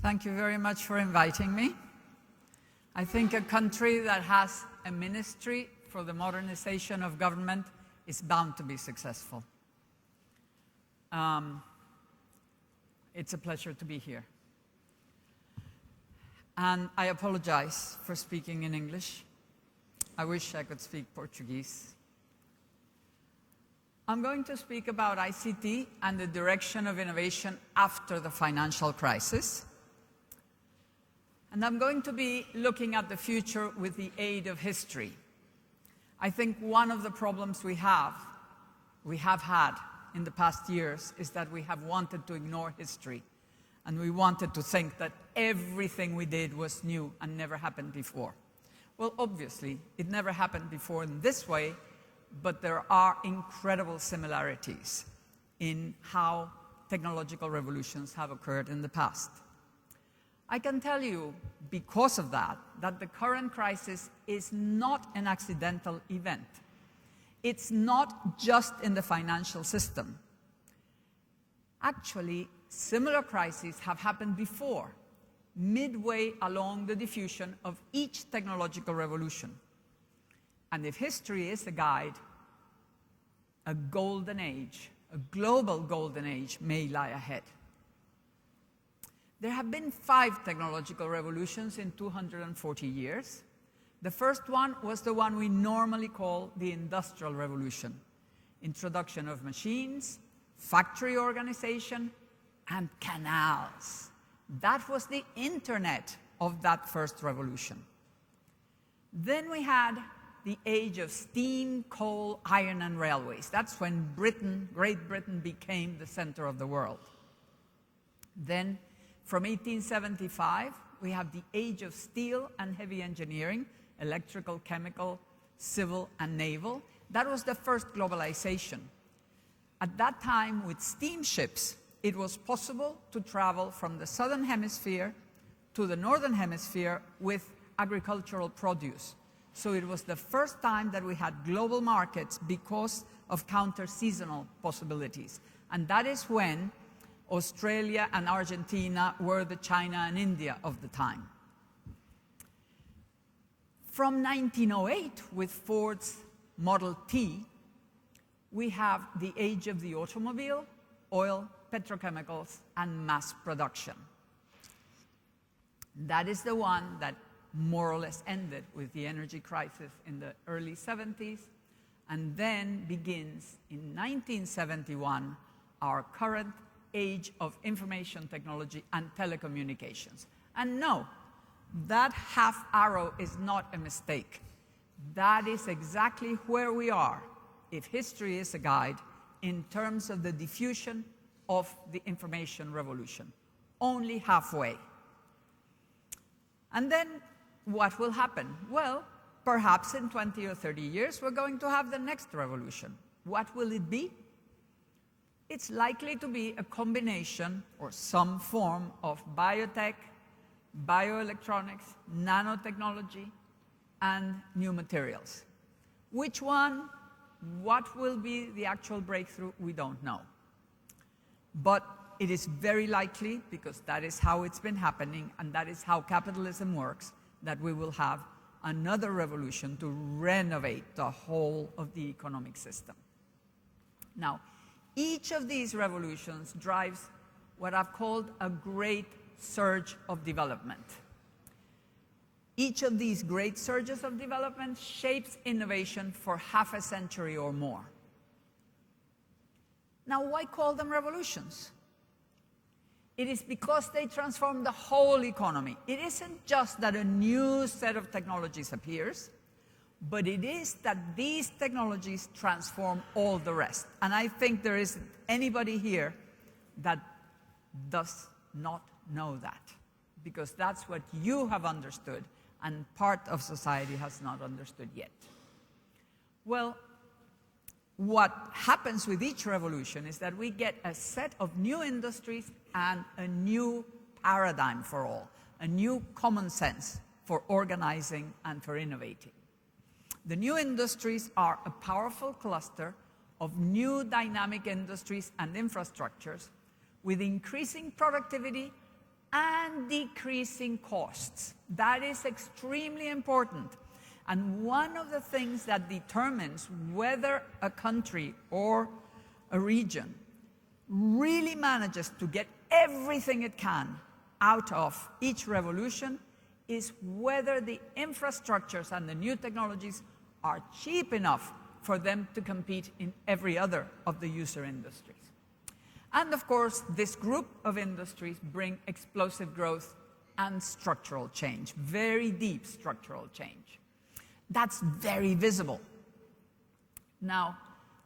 Thank you very much for inviting me. I think a country that has a ministry for the modernization of government is bound to be successful. It's a pleasure to be here. And I apologize for speaking in English. I wish I could speak Portuguese. I'm going to speak about ICT and the direction of innovation after the financial crisis. And I'm going to be looking at the future with the aid of history. I think one of the problems we have had in the past years is that we have wanted to ignore history. And we wanted to think that everything we did was new and never happened before. Well, obviously, it never happened before in this way, but there are incredible similarities in how technological revolutions have occurred in the past. I can tell you, because of that the current crisis is not an accidental event. It's not just in the financial system. Actually, similar crises have happened before, midway along the diffusion of each technological revolution. And if history is a guide, a golden age, a global golden age may lie ahead. There have been 5 technological revolutions in 240 years. The first one was the one we normally call the Industrial Revolution. Introduction of machines, factory organization, and canals. That was the internet of that first revolution. Then we had the age of steam, coal, iron, and railways. That's when Great Britain became the center of the world. Then, from 1875, we have the age of steel and heavy engineering, electrical, chemical, civil, and naval. That was the first globalization. At that time, with steamships, it was possible to travel from the southern hemisphere to the northern hemisphere with agricultural produce. So it was the first time that we had global markets because of counter-seasonal possibilities. And that is when Australia and Argentina were the China and India of the time. From 1908, with Ford's Model T, we have the age of the automobile, oil, petrochemicals, and mass production. That is the one that more or less ended with the energy crisis in the early 70s, and then begins in 1971 our current age of information technology and telecommunications. And no, that half arrow is not a mistake. That is exactly where we are, if history is a guide, in terms of the diffusion of the information revolution. Only halfway. And then what will happen? Well, perhaps in 20 or 30 years, we're going to have the next revolution. What will it be? It's likely to be a combination or some form of biotech, bioelectronics, nanotechnology, and new materials. Which one? What will be the actual breakthrough? We don't know. But it is very likely, because that is how it's been happening, and that is how capitalism works, that we will have another revolution to renovate the whole of the economic system. Now, each of these revolutions drives what I've called a great surge of development. Each of these great surges of development shapes innovation for half a century or more. Now, why call them revolutions? It is because they transform the whole economy. It isn't just that a new set of technologies appears, but it is that these technologies transform all the rest. And I think there isn't anybody here that does not know that, because that's what you have understood and part of society has not understood yet. Well, what happens with each revolution is that we get a set of new industries and a new paradigm for all, a new common sense for organizing and for innovating. The new industries are a powerful cluster of new dynamic industries and infrastructures with increasing productivity and decreasing costs. That is extremely important. And one of the things that determines whether a country or a region really manages to get everything it can out of each revolution is whether the infrastructures and the new technologies are cheap enough for them to compete in every other of the user industries. And of course, this group of industries bring explosive growth and structural change, very deep structural change. That's very visible. Now,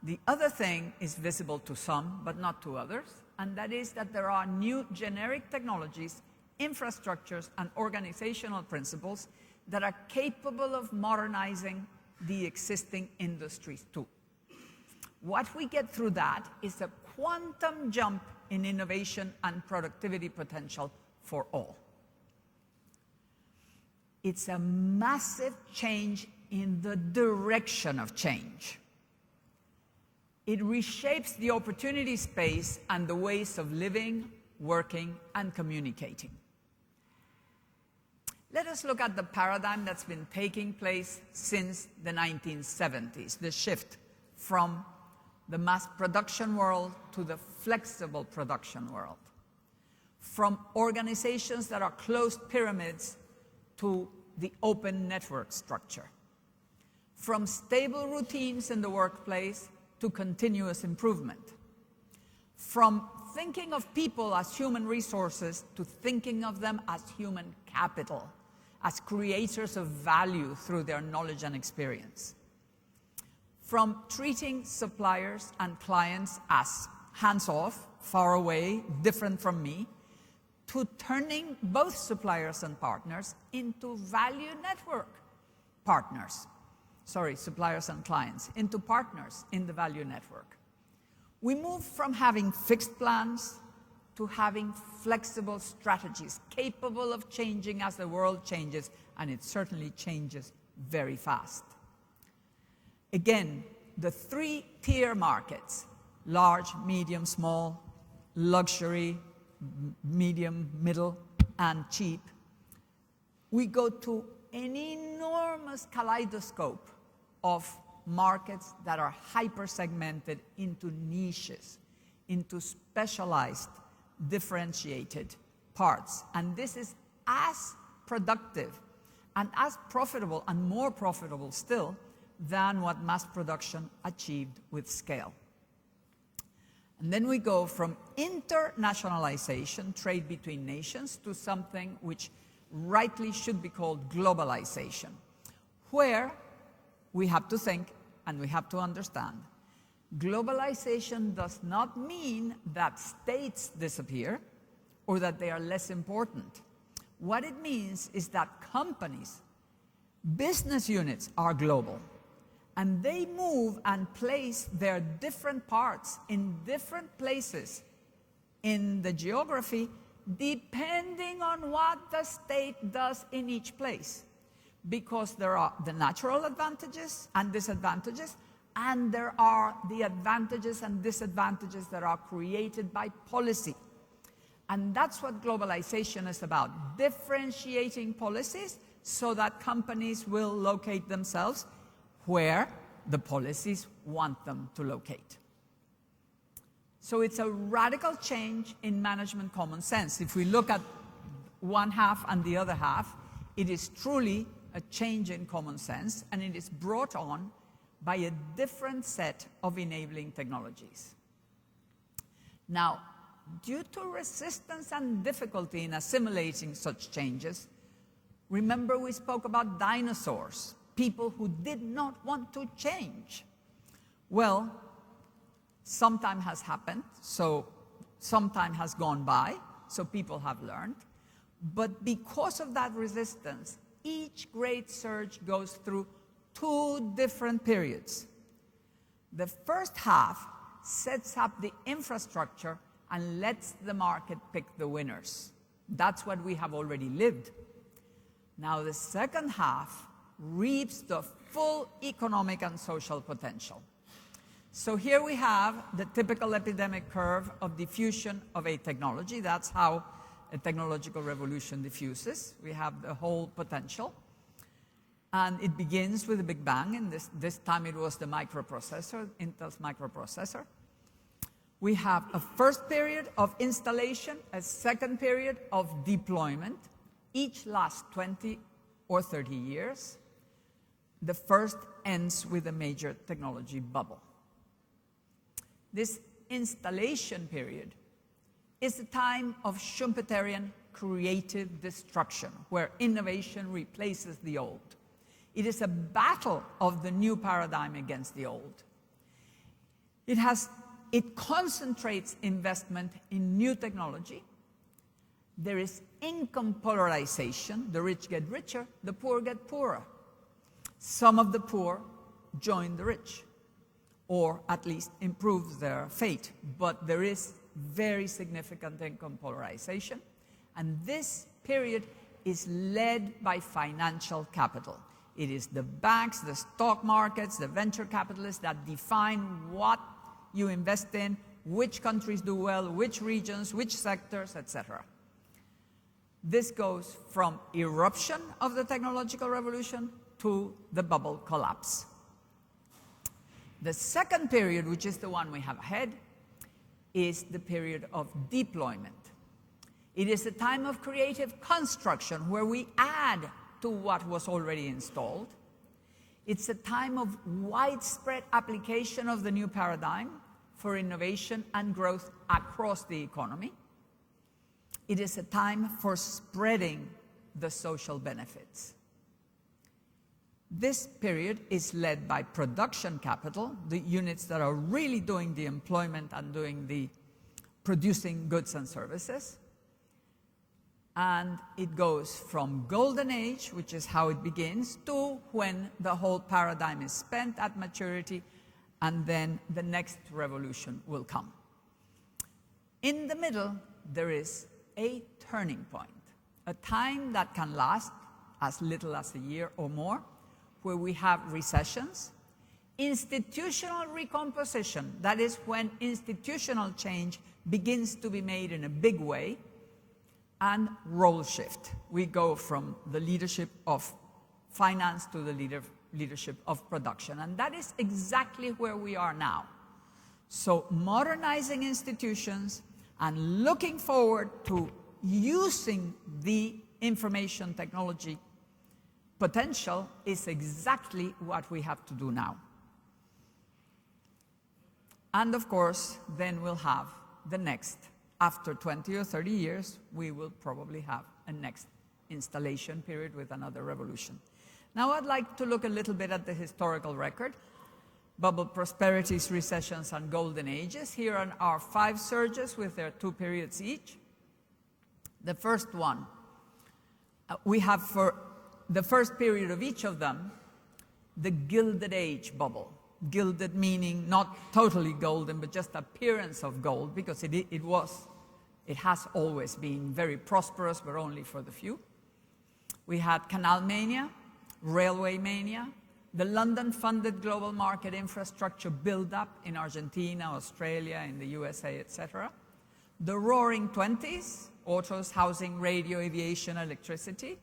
the other thing is visible to some, but not to others, and that is that there are new generic technologies, infrastructures, and organizational principles that are capable of modernizing the existing industries too. What we get through that is a quantum jump in innovation and productivity potential for all. It's a massive change in the direction of change. It reshapes the opportunity space and the ways of living, working, and communicating. Let us look at the paradigm that's been taking place since the 1970s, the shift from the mass production world to the flexible production world, from organizations that are closed pyramids to the open network structure, from stable routines in the workplace to continuous improvement, from thinking of people as human resources to thinking of them as human capital, as creators of value through their knowledge and experience, from treating suppliers and clients as hands-off, far away, different from me, to turning both suppliers and partners into value network partners. Sorry, suppliers and clients, into partners in the value network. We move from having fixed plans to having flexible strategies capable of changing as the world changes, and it certainly changes very fast. Again, the three-tier markets, large, medium, small, luxury, medium, middle, and cheap, we go to an enormous kaleidoscope of markets that are hyper-segmented into niches, into specialized, differentiated parts. And this is as productive and as profitable and more profitable still than what mass production achieved with scale. And then we go from internationalization, trade between nations, to something which rightly should be called globalization, where we have to think and we have to understand. Globalization does not mean that states disappear or that they are less important. What it means is that companies, business units are global, and they move and place their different parts in different places in the geography depending on what the state does in each place. Because there are the natural advantages and disadvantages, and there are the advantages and disadvantages that are created by policy. And that's what globalization is about, differentiating policies so that companies will locate themselves where the policies want them to locate. So it's a radical change in management common sense. If we look at one half and the other half, it is truly a change in common sense, and it is brought on by a different set of enabling technologies. Now, due to resistance and difficulty in assimilating such changes, remember we spoke about dinosaurs, people who did not want to change. Well, some time has happened, so some time has gone by, so people have learned. But because of that resistance, each great surge goes through two different periods. The first half sets up the infrastructure and lets the market pick the winners. That's what we have already lived. Now the second half reaps the full economic and social potential. So here we have the typical epidemic curve of diffusion of a technology. That's how a technological revolution diffuses. We have the whole potential. And it begins with the Big Bang, and this time it was the microprocessor, Intel's microprocessor. We have a first period of installation, a second period of deployment. Each lasts 20 or 30 years. The first ends with a major technology bubble. This installation period is a time of Schumpeterian creative destruction, where innovation replaces the old. It is a battle of the new paradigm against the old. It concentrates investment in new technology. There is income polarization. The rich get richer, the poor get poorer. Some of the poor join the rich, or at least improve their fate. But there is very significant income polarization. And this period is led by financial capital. It is the banks, the stock markets, the venture capitalists that define what you invest in, which countries do well, which regions, which sectors, etc. This goes from eruption of the technological revolution to the bubble collapse. The second period, which is the one we have ahead, is the period of deployment. It is a time of creative construction where we add to what was already installed. It's a time of widespread application of the new paradigm for innovation and growth across the economy. It is a time for spreading the social benefits. This period is led by production capital, the units that are really doing the employment and doing the producing goods and services. And it goes from Golden Age, which is how it begins, to when the whole paradigm is spent at maturity, and then the next revolution will come. In the middle, there is a turning point, a time that can last as little as a year or more, where we have recessions, institutional recomposition, that is when institutional change begins to be made in a big way, and role shift. We go from the leadership of finance to the leadership of production. And that is exactly where we are now. So modernizing institutions and looking forward to using the information technology potential is exactly what we have to do now. And of course, then we'll have the next. After 20 or 30 years, we will probably have a next installation period with another revolution. Now I'd like to look a little bit at the historical record. Bubble prosperities, recessions, and golden ages. Here are our 5 surges with their 2 periods each. The first one, we have for the first period of each of them, the Gilded Age Bubble. Gilded meaning not totally golden, but just appearance of gold, because it has always been very prosperous, but only for the few. We had canal mania, railway mania, the London-funded global market infrastructure build-up in Argentina, Australia, in the USA, etc. The roaring 20s, autos, housing, radio, aviation, electricity,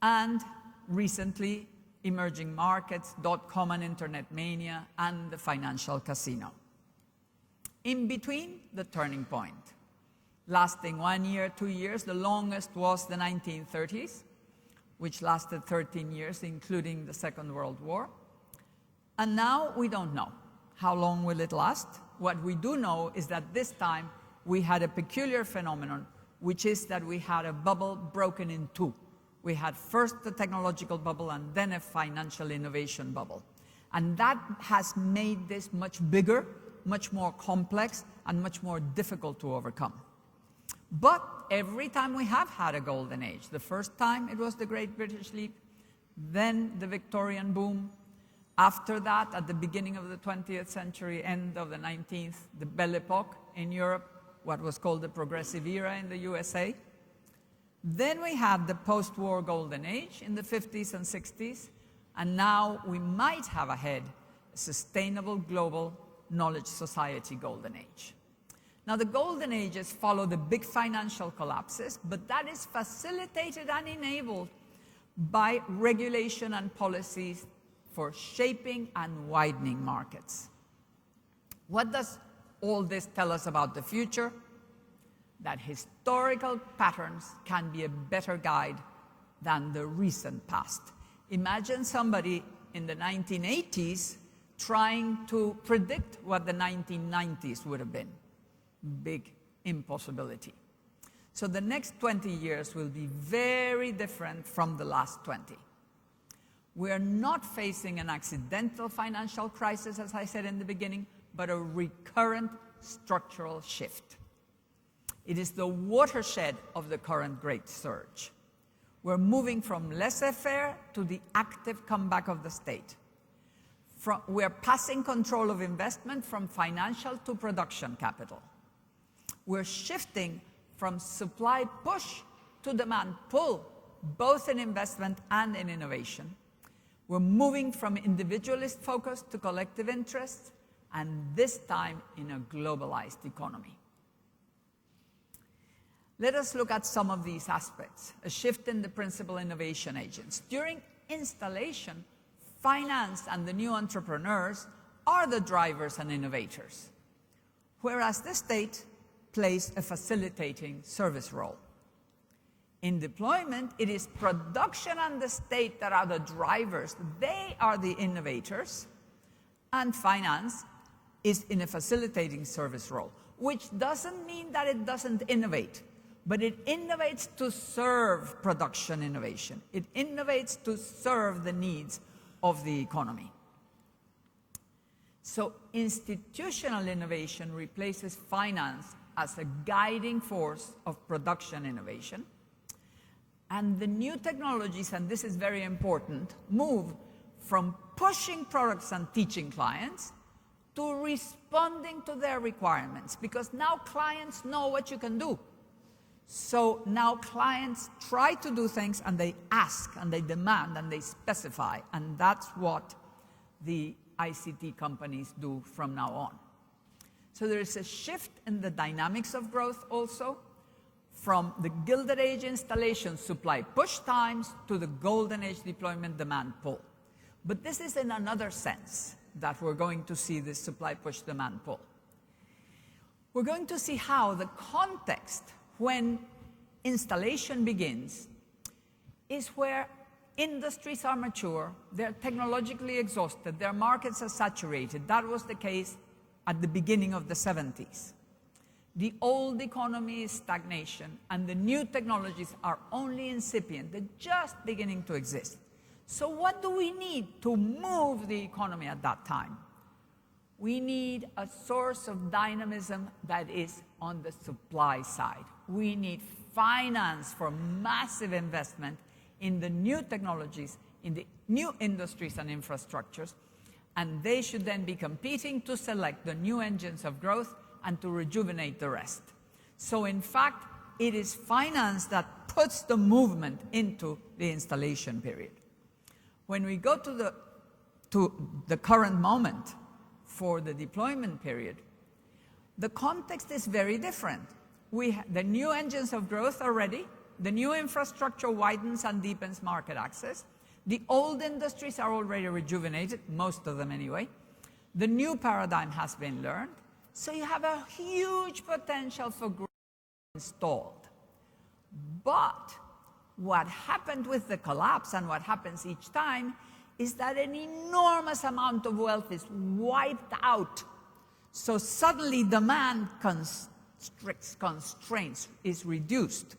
and recently emerging markets, dot-com and internet mania, and the financial casino. In between, the turning point. Lasting 1 year, 2 years, the longest was the 1930s, which lasted 13 years, including the Second World War. And now we don't know. How long will it last? What we do know is that this time we had a peculiar phenomenon, which is that we had a bubble broken in 2. We had first the technological bubble and then a financial innovation bubble. And that has made this much bigger, much more complex, and much more difficult to overcome. But every time we have had a golden age, the first time it was the Great British Leap, then the Victorian boom. After that, at the beginning of the 20th century, end of the 19th, the Belle Epoch in Europe, what was called the Progressive Era in the USA. Then we had the post-war golden age in the 50s and 60s, and now we might have ahead a sustainable global knowledge society golden age. Now, the golden ages follow the big financial collapses, but that is facilitated and enabled by regulation and policies for shaping and widening markets. What does all this tell us about the future? That historical patterns can be a better guide than the recent past. Imagine somebody in the 1980s trying to predict what the 1990s would have been. Big impossibility. So the next 20 years will be very different from the last 20. We are not facing an accidental financial crisis, as I said in the beginning, but a recurrent structural shift. It is the watershed of the current great surge. We're moving from laissez-faire to the active comeback of the state. We're passing control of investment from financial to production capital. We're shifting from supply push to demand pull, both in investment and in innovation. We're moving from individualist focus to collective interests, and this time in a globalized economy. Let us look at some of these aspects. A shift in the principal innovation agents. During installation, finance and the new entrepreneurs are the drivers and innovators, whereas the state plays a facilitating service role. In deployment, it is production and the state that are the drivers. They are the innovators, and finance is in a facilitating service role, which doesn't mean that it doesn't innovate, but it innovates to serve production innovation. It innovates to serve the needs of the economy. So institutional innovation replaces finance as a guiding force of production innovation. And the new technologies, and this is very important, move from pushing products and teaching clients to responding to their requirements, because now clients know what you can do. So now clients try to do things and they ask and they demand and they specify, and that's what the ICT companies do from now on. So there is a shift in the dynamics of growth also, from the Gilded Age installation supply push times to the Golden Age deployment demand pull. But this is in another sense that we're going to see this supply push demand pull. We're going to see how the context when installation begins is where industries are mature, they're technologically exhausted, their markets are saturated. That was the case at the beginning of the 70s. The old economy is stagnation, and the new technologies are only incipient. They're just beginning to exist. So what do we need to move the economy at that time? We need a source of dynamism that is on the supply side. We need finance for massive investment in the new technologies, in the new industries and infrastructures, and they should then be competing to select the new engines of growth and to rejuvenate the rest. So in fact, it is finance that puts the movement into the installation period. When we go to the current moment for the deployment period, the context is very different. The new engines of growth are ready. The new infrastructure widens and deepens market access. The old industries are already rejuvenated, most of them anyway. The new paradigm has been learned. So you have a huge potential for growth installed. But what happened with the collapse, and what happens each time, is that an enormous amount of wealth is wiped out. So suddenly demand constraints is reduced.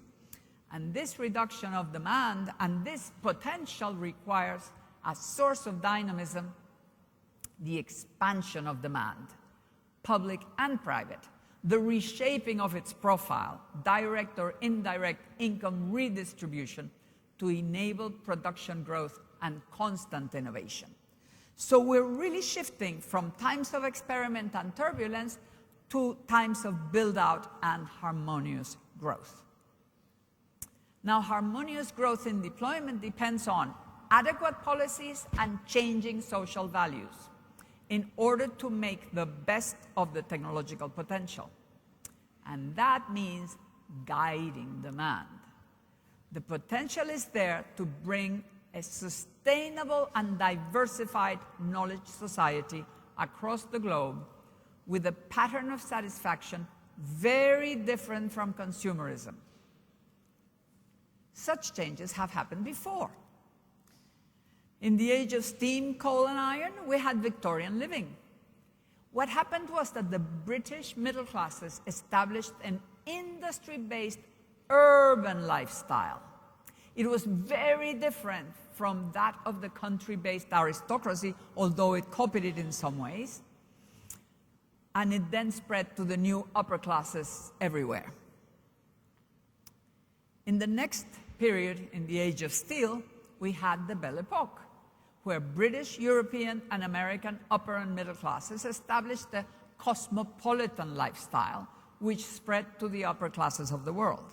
And this reduction of demand and this potential requires a source of dynamism, the expansion of demand, public and private, the reshaping of its profile, direct or indirect income redistribution to enable production growth and constant innovation. So we're really shifting from times of experiment and turbulence to times of build-out and harmonious growth. Now, harmonious growth in deployment depends on adequate policies and changing social values in order to make the best of the technological potential. and that means guiding demand. The potential is there to bring a sustainable and diversified knowledge society across the globe with a pattern of satisfaction very different from consumerism. Such changes have happened before. In the age of steam, coal, and iron, we had Victorian living. What happened was that the British middle classes established an industry-based urban lifestyle. It was very different from that of the country-based aristocracy, although it copied it in some ways. And it then spread to the new upper classes everywhere. In the next period, in the age of steel, we had the Belle Epoque, where British, European, and American upper and middle classes established a cosmopolitan lifestyle, which spread to the upper classes of the world.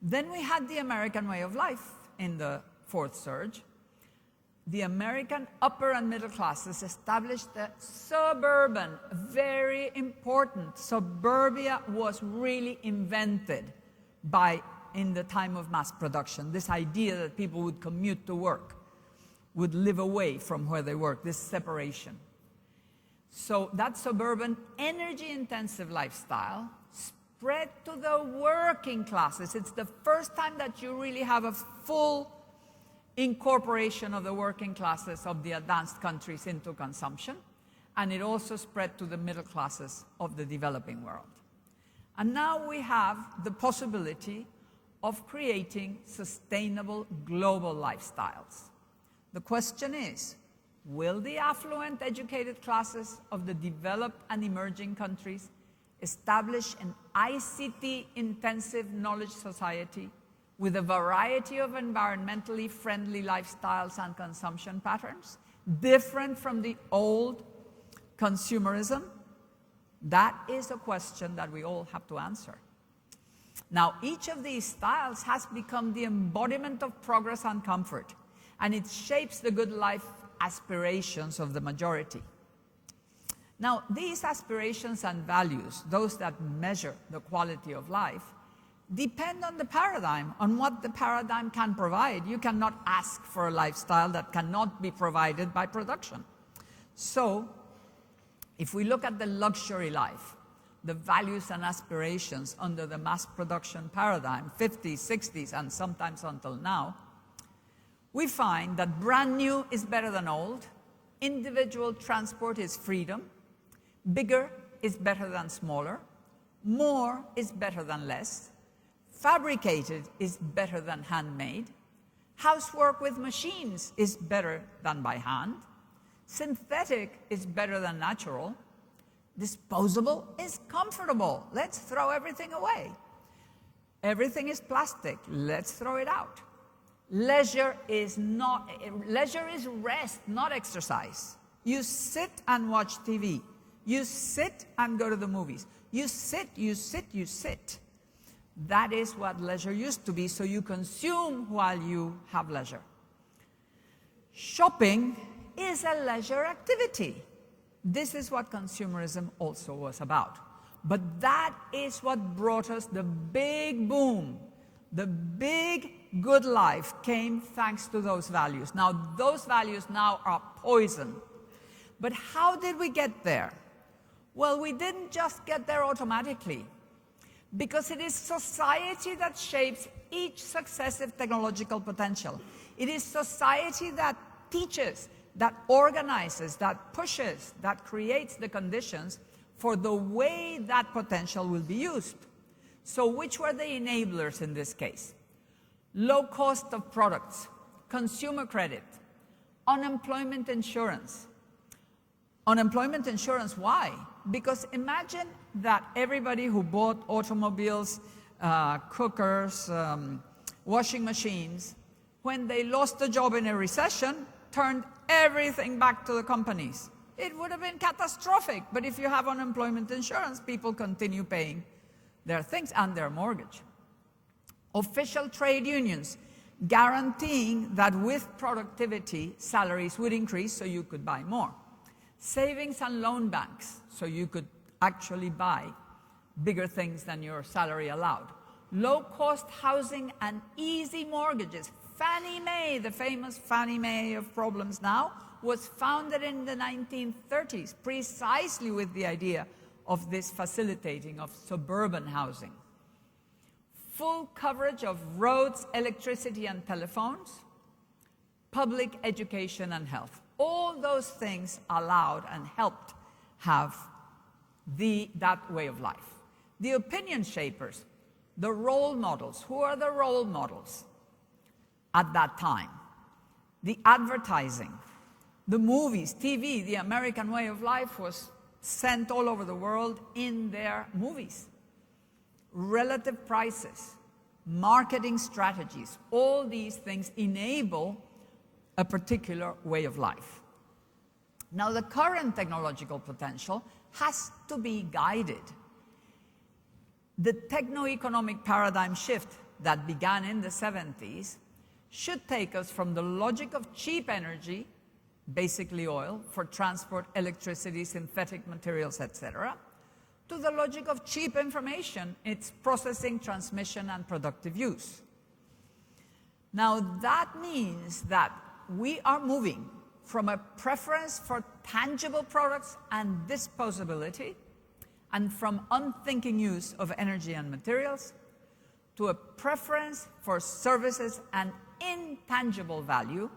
Then we had the American way of life in the fourth surge. The American upper and middle classes established a suburban, very important. Suburbia was really invented in the time of mass production. This idea that people would commute to work, would live away from where they work, this separation. So that suburban, energy-intensive lifestyle spread to the working classes. It's the first time that you really have a full incorporation of the working classes of the advanced countries into consumption, and it also spread to the middle classes of the developing world. And now we have the possibility of creating sustainable global lifestyles. The question is, will the affluent educated classes of the developed and emerging countries establish an ICT-intensive knowledge society with a variety of environmentally friendly lifestyles and consumption patterns, different from the old consumerism? That is a question that we all have to answer. Now, each of these styles has become the embodiment of progress and comfort, and it shapes the good life aspirations of the majority. Now, these aspirations and values, those that measure the quality of life, depend on the paradigm, on what the paradigm can provide. You cannot ask for a lifestyle that cannot be provided by production. So, if we look at the luxury life, the values and aspirations under the mass production paradigm, 50s, 60s, and sometimes until now, we find that brand new is better than old, individual transport is freedom, bigger is better than smaller, more is better than less, fabricated is better than handmade, housework with machines is better than by hand, synthetic is better than natural, disposable is comfortable. Let's throw everything away. Everything is plastic. Let's throw it out. Leisure is rest, not exercise. You sit and watch TV. You sit and go to the movies. You sit. That is what leisure used to be, so you consume while you have leisure. Shopping is a leisure activity. This is what consumerism also was about. But that is what brought us the big boom. The big good life came thanks to those values. Now, those values now are poison. But how did we get there? Well, we didn't just get there automatically, because it is society that shapes each successive technological potential. It is society that teaches, that organizes, that pushes, that creates the conditions for the way that potential will be used. So which were the enablers in this case? Low cost of products, consumer credit, unemployment insurance. Unemployment insurance, why? Because imagine that everybody who bought automobiles, cookers, washing machines, when they lost a job in a recession, turned everything back to the companies. It would have been catastrophic, but if you have unemployment insurance, people continue paying their things and their mortgage. Official trade unions guaranteeing that with productivity, salaries would increase so you could buy more. Savings and loan banks, so you could actually buy bigger things than your salary allowed. Low-cost housing and easy mortgages. Fannie Mae, the famous Fannie Mae of problems now, was founded in the 1930s precisely with the idea of this facilitating of suburban housing. Full coverage of roads, electricity, and telephones, public education and health. All those things allowed and helped have that way of life. The opinion shapers, the role models. Who are the role models at that time? The advertising, the movies, TV, the American way of life was sent all over the world in their movies. Relative prices, marketing strategies, all these things enable a particular way of life. Now, the current technological potential has to be guided. The techno-economic paradigm shift that began in the 70s should take us from the logic of cheap energy, basically oil, for transport, electricity, synthetic materials, etc., to the logic of cheap information, its processing, transmission, and productive use. Now, that means that we are moving from a preference for tangible products and disposability, and from unthinking use of energy and materials, to a preference for services and intangible value,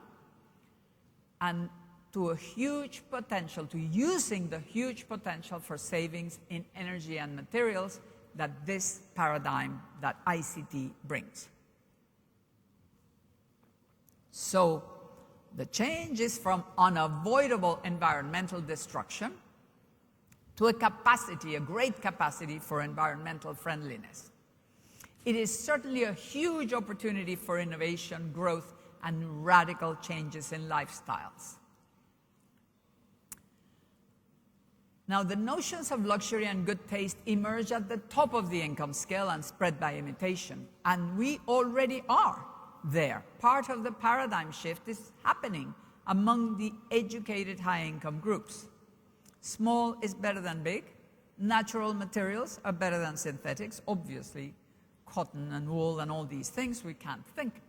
and to a huge potential, to using the huge potential for savings in energy and materials that this paradigm, that ICT brings. So the change is from unavoidable environmental destruction to a capacity, a great capacity for environmental friendliness. It is certainly a huge opportunity for innovation, growth, and radical changes in lifestyles. Now, the notions of luxury and good taste emerge at the top of the income scale and spread by imitation. And we already are there. Part of the paradigm shift is happening among the educated high-income groups. Small is better than big. Natural materials are better than synthetics. Obviously, cotton and wool and all these things, we can't think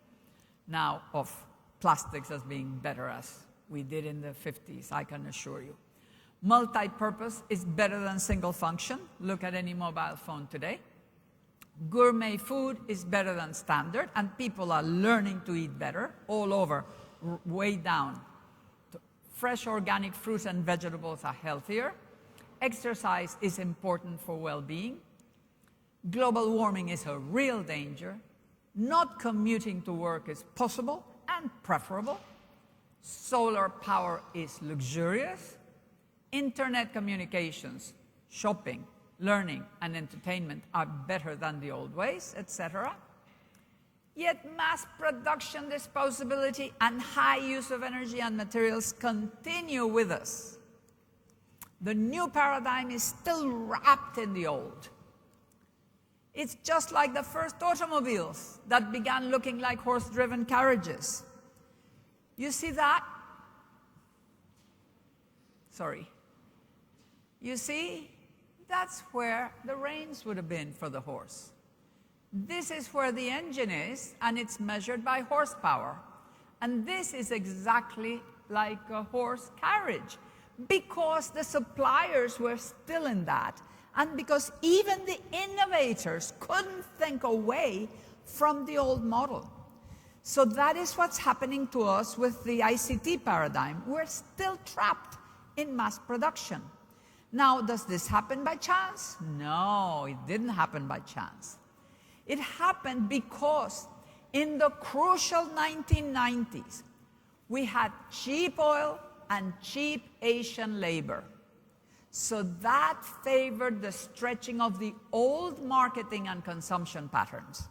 now of plastics as being better as we did in the 50s, I can assure you. Multi-purpose is better than single function. Look at any mobile phone today. Gourmet food is better than standard, and people are learning to eat better all over, way down. Fresh organic fruits and vegetables are healthier. Exercise is important for well-being. Global warming is a real danger. Not commuting to work is possible and preferable. Solar power is luxurious. Internet communications, shopping, learning, and entertainment are better than the old ways, etc. Yet mass production, disposability, and high use of energy and materials continue with us. The new paradigm is still wrapped in the old. It's just like the first automobiles that began looking like horse-driven carriages. You see that? Sorry. You see, that's where the reins would have been for the horse. This is where the engine is, and it's measured by horsepower. And this is exactly like a horse carriage, because the suppliers were still in that, and because even the innovators couldn't think away from the old model. So that is what's happening to us with the ICT paradigm. We're still trapped in mass production. Now, does this happen by chance? No, it didn't happen by chance. It happened because in the crucial 1990s, we had cheap oil and cheap Asian labor. So that favored the stretching of the old marketing and consumption patterns.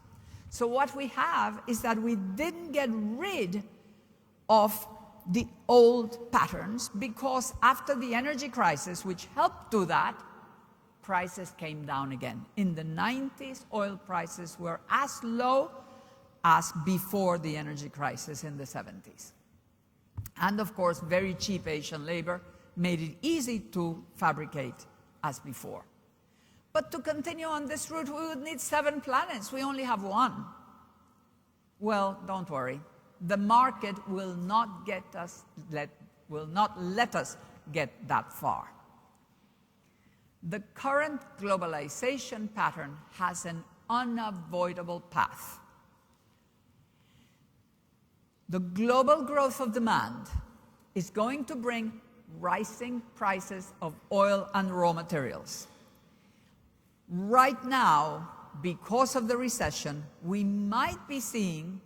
So what we have is that we didn't get rid of the old patterns, because after the energy crisis, which helped do that, prices came down again. In the 90s, oil prices were as low as before the energy crisis in the 70s. And of course, very cheap Asian labor made it easy to fabricate as before. But to continue on this route, we would need 7 planets. We only have 1. Well, don't worry. The market will not let us get that far. The current globalization pattern has an unavoidable path. The global growth of demand is going to bring rising prices of oil and raw materials. Right now, because of the recession, we might be seeing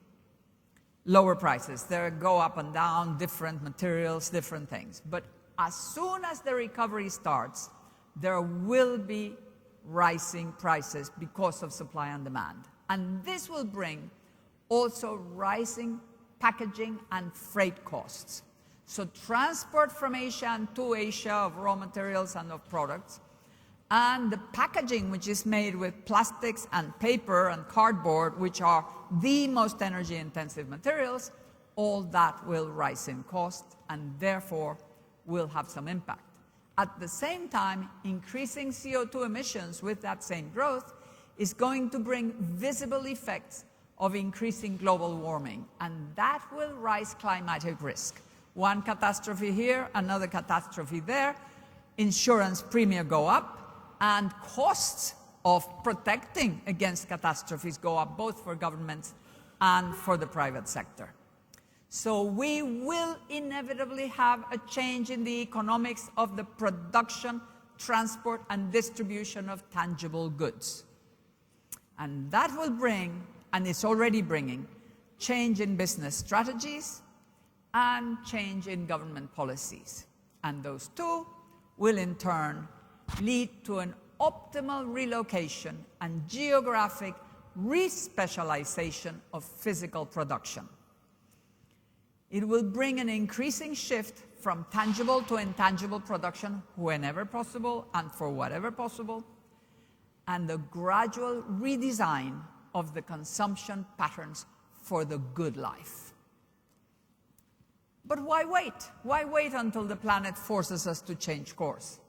lower prices. They go up and down, different materials, different things. But as soon as the recovery starts, there will be rising prices because of supply and demand. And this will bring also rising packaging and freight costs. So transport from Asia and to Asia of raw materials and of products, and the packaging, which is made with plastics and paper and cardboard, which are the most energy-intensive materials, all that will rise in cost and therefore will have some impact. At the same time, increasing CO2 emissions with that same growth is going to bring visible effects of increasing global warming, and that will rise climatic risk. One catastrophe here, another catastrophe there, insurance premiums go up, and costs of protecting against catastrophes go up, both for governments and for the private sector. So we will inevitably have a change in the economics of the production, transport, and distribution of tangible goods. And that will bring, and it's already bringing, change in business strategies and change in government policies. And those two will in turn lead to an optimal relocation and geographic respecialization of physical production. It will bring an increasing shift from tangible to intangible production whenever possible and for whatever possible, and the gradual redesign of the consumption patterns for the good life. But why wait? Why wait until the planet forces us to change course?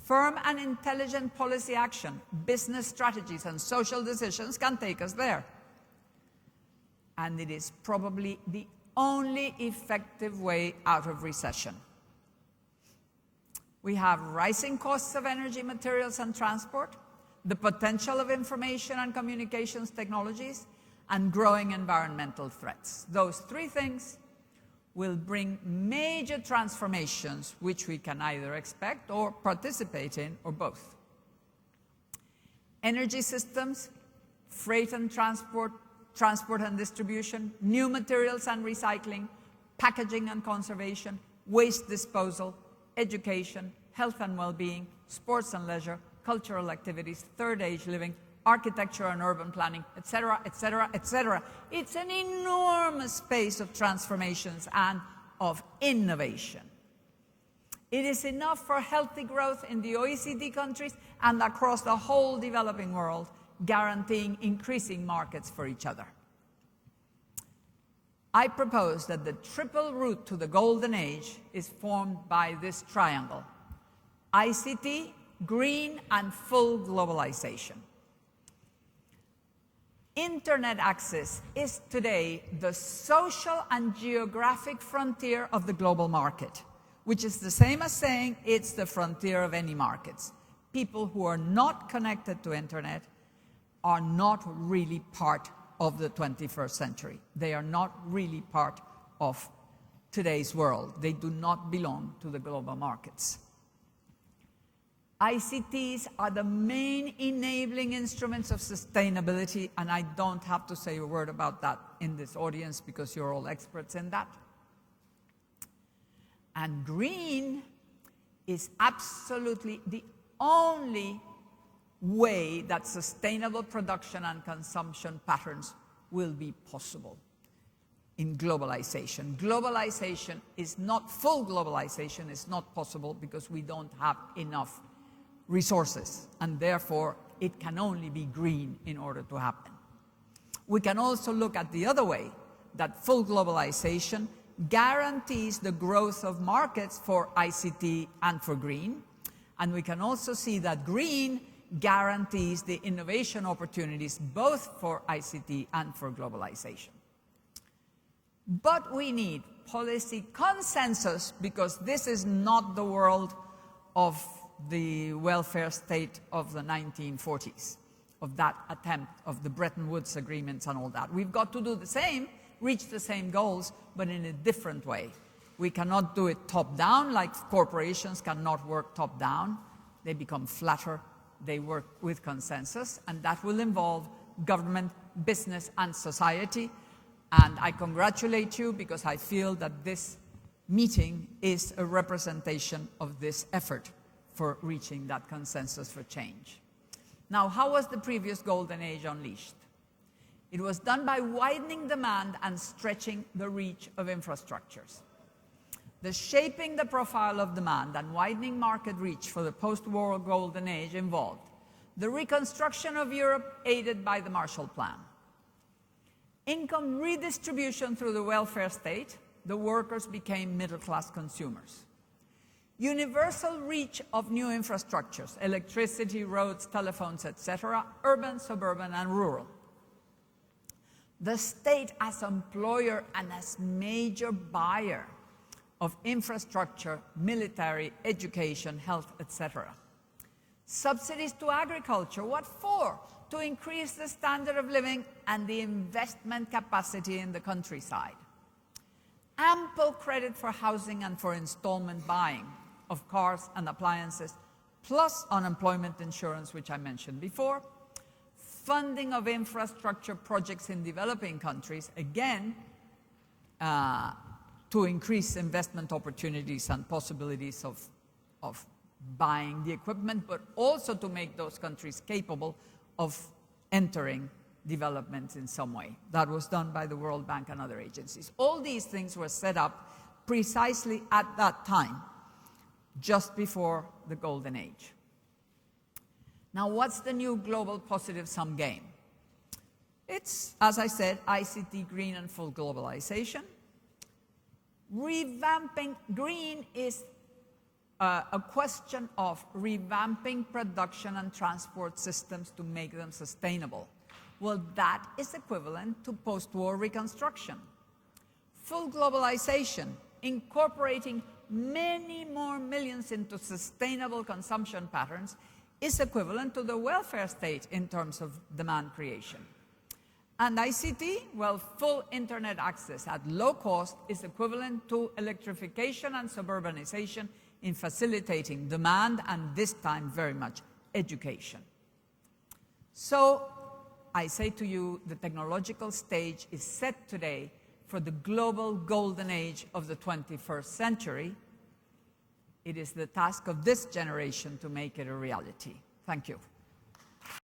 Firm and intelligent policy action, business strategies, and social decisions can take us there. And it is probably the only effective way out of recession. We have rising costs of energy, materials, and transport, the potential of information and communications technologies, and growing environmental threats. Those 3 things will bring major transformations which we can either expect or participate in, or both. Energy systems, freight and transport and distribution, new materials and recycling, packaging and conservation, waste disposal, education, health and well-being, sports and leisure, cultural activities, third age living, architecture and urban planning, etc., etc., etc. It's an enormous space of transformations and of innovation. It is enough for healthy growth in the OECD countries and across the whole developing world, guaranteeing increasing markets for each other. I propose that the triple route to the golden age is formed by this triangle: ICT, green, and full globalization. Internet access is today the social and geographic frontier of the global market, which is the same as saying it's the frontier of any markets. People who are not connected to internet are not really part of the 21st century. They are not really part of today's world. They do not belong to the global markets. ICTs are the main enabling instruments of sustainability, and I don't have to say a word about that in this audience because you're all experts in that. And green is absolutely the only way that sustainable production and consumption patterns will be possible in globalization. Globalization is not, full globalization is not possible because we don't have enough resources, and therefore it can only be green in order to happen. We can also look at the other way, that full globalization guarantees the growth of markets for ICT and for green, and we can also see that green guarantees the innovation opportunities both for ICT and for globalization. But we need policy consensus, because this is not the world of the welfare state of the 1940s, of that attempt of the Bretton Woods agreements and all that. We've got to do the same, reach the same goals, but in a different way. We cannot do it top-down, like corporations cannot work top-down. They become flatter, they work with consensus, and that will involve government, business, and society. And I congratulate you, because I feel that this meeting is a representation of this effort for reaching that consensus for change. Now, how was the previous Golden Age unleashed? It was done by widening demand and stretching the reach of infrastructures. The shaping the profile of demand and widening market reach for the post-war Golden Age involved the reconstruction of Europe aided by the Marshall Plan, income redistribution through the welfare state, the workers became middle-class consumers. Universal reach of new infrastructures, electricity, roads, telephones, etc., urban, suburban, and rural. The state as employer and as major buyer of infrastructure, military, education, health, etc. Subsidies to agriculture, what for? To increase the standard of living and the investment capacity in the countryside. Ample credit for housing and for installment buying of cars and appliances, plus unemployment insurance, which I mentioned before. Funding of infrastructure projects in developing countries, again, to increase investment opportunities and possibilities of buying the equipment, but also to make those countries capable of entering development in some way. That was done by the World Bank and other agencies. All these things were set up precisely at that time, just before the Golden Age. Now, what's the new global positive sum game? It's, as I said, ICT, green, and full globalization. Revamping green is a question of revamping production and transport systems to make them sustainable. Well, that is equivalent to post-war reconstruction. Full globalization, incorporating many more millions into sustainable consumption patterns, is equivalent to the welfare state in terms of demand creation. And ICT, well, full internet access at low cost is equivalent to electrification and suburbanization in facilitating demand, and this time very much education. So I say to you, the technological stage is set today for the global golden age of the 21st century. It is the task of this generation to make it a reality. Thank you.